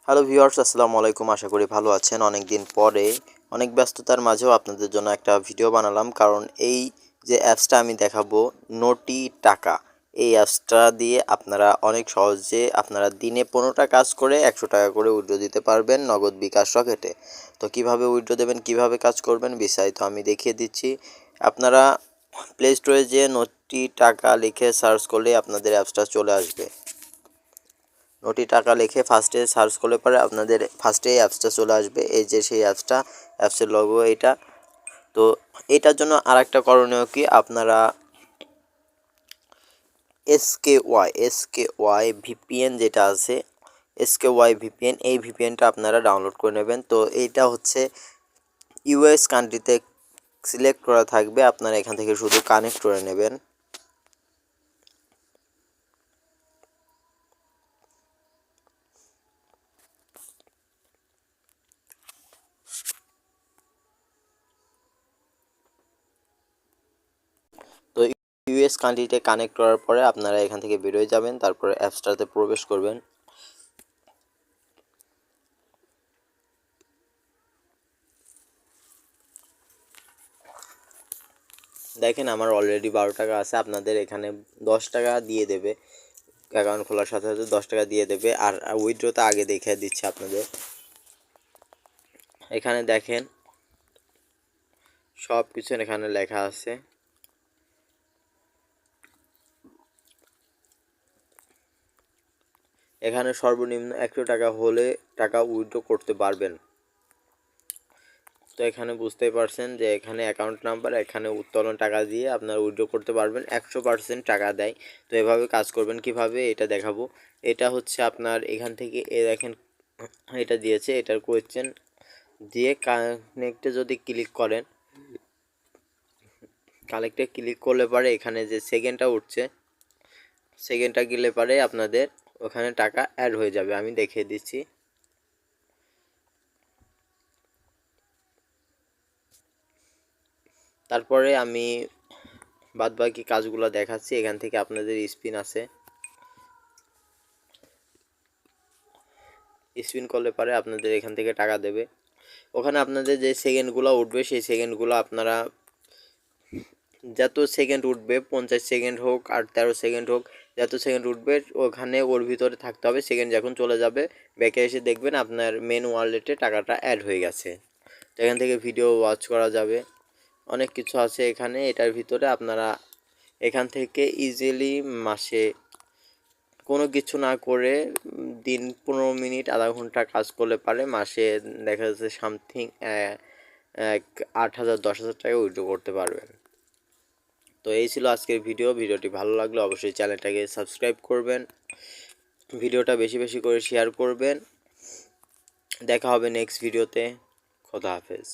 Hello viewers, আসসালামু আলাইকুম। আশা করি ভালো আছেন। অনেক দিন পরে অনেক ব্যস্ততার মাঝেও আপনাদের জন্য একটা ভিডিও বানালাম, কারণ এই যে অ্যাপসটা আমি দেখাবো, নোটি টাকা, এই অ্যাপসটা দিয়ে আপনারা অনেক সহজে আপনারা দিনে 15টা কাজ করে 100 টাকা করে উইথড্র দিতে পারবেন নগদ বিকাশ রকেটে। তো কিভাবে উইথড্র দেবেন, কিভাবে কাজ করবেন বিস্তারিত আমি দেখিয়ে দিচ্ছি। আপনারা প্লে স্টোরে যেয়ে নোটি টাকা লিখে সার্চ করলে আপনাদের অ্যাপসটা চলে আসবে। নোটি টাকা লিখে ফার্স্টে সার্চ করলে পরে আপনাদের ফার্স্টে এই অ্যাপসটা চলে আসবে। এই যে সেই অ্যাপসটা, অ্যাপসের লোগো এটা। তো এটার জন্য আরেকটা করণীয় কি, আপনারা এসকেওয়াই ভিপিএন যেটা আছে, এসকেওয়াই ভিপিএন, এই ভিপিএনটা আপনারা ডাউনলোড করে নেবেন। তো এইটা হচ্ছে ইউএস কান্ট্রিতে সিলেক্ট করা থাকবে, আপনারা এখান থেকে শুধু কানেক্ট করে নেবেন। তো ইউএস কান্ট্রিতে কানেক্ট করার পরে আপনারা এখান থেকে বেরোয় যাবেন, তারপরে অ্যাপসটাতে প্রবেশ করবেন। দেখেন আমার অলরেডি 12 টাকা আছে, আপনাদের এখানে 10 টাকা দিয়ে দেবে। অ্যাকাউন্ট খোলার সাথে সাথে 10 টাকা দিয়ে দেবে। আর উইথড্রোটা আগে দেখে দিচ্ছে আপনাদের। এখানে দেখেন সব কিছু এখানে লেখা আছে। এখানে সর্বনিম্ন 100 টাকা হলে টাকা উইথড্র করতে পারবেন। তো এখানে বুঝতেই পারছেন যে এখানে অ্যাকাউন্ট নাম্বার, এখানে উত্তোলন টাকা দিয়ে আপনারা উইথড্র করতে পারবেন। 100% টাকা দেয়। তো এভাবে কাজ করবেন। কিভাবে এটা দেখাবো। এটা হচ্ছে আপনার এখান থেকে দেখেন এটা দিয়েছে, এটার কোয়েশ্চেন দিয়ে কানেক্টে যদি ক্লিক করেন, কানেক্টে ক্লিক করলে পরে এখানে যে সেকেন্ডটা উঠছে, সেকেন্ডটা গেলে পরে আপনাদের ওখানে টাকা অ্যাড হয়ে যাবে। আমি দেখিয়ে দিচ্ছি। তারপরে আমি বাদবাকি কাজগুলো দেখাচ্ছি। এখান থেকে আপনাদের স্পিন আছে, স্পিন করলে পরে আপনাদের এখান থেকে টাকা দেবে। ওখানে আপনাদের যে সেকেন্ডগুলো উঠবে সেই সেকেন্ডগুলো আপনারা যত সেকেন্ড উঠবে, 50 সেকেন্ড হোক আর 13 সেকেন্ড হোক, যত সেকেন্ড উঠবে ওখানে ওর ভিতরে থাকতে হবে। সেকেন্ড যখন চলে যাবে ব্যাকে এসে দেখবেন আপনার মেন ওয়ালেটে টাকাটা অ্যাড হয়ে গেছে। তো এখান থেকে ভিডিও ওয়াচ করা যাবে, অনেক কিছু আছে এখানে। এটার ভিতরে আপনারা এখান থেকে ইজিলি মাসে কোনো কিছু না করে দিন 15 মিনিট আধা ঘন্টা কাজ করলে পারে মাসে দেখা যাচ্ছে সামথিং 8,000 10,000 টাকা উইথড্র করতে পারবেন। তো এই ছিল আজকের ভিডিওটি ভালো লাগলে অবশ্যই চ্যানেলটাকে সাবস্ক্রাইব করবেন, ভিডিওটা বেশি বেশি করে শেয়ার করবেন। দেখা হবে নেক্সট ভিডিওতে। খোদা হাফেজ।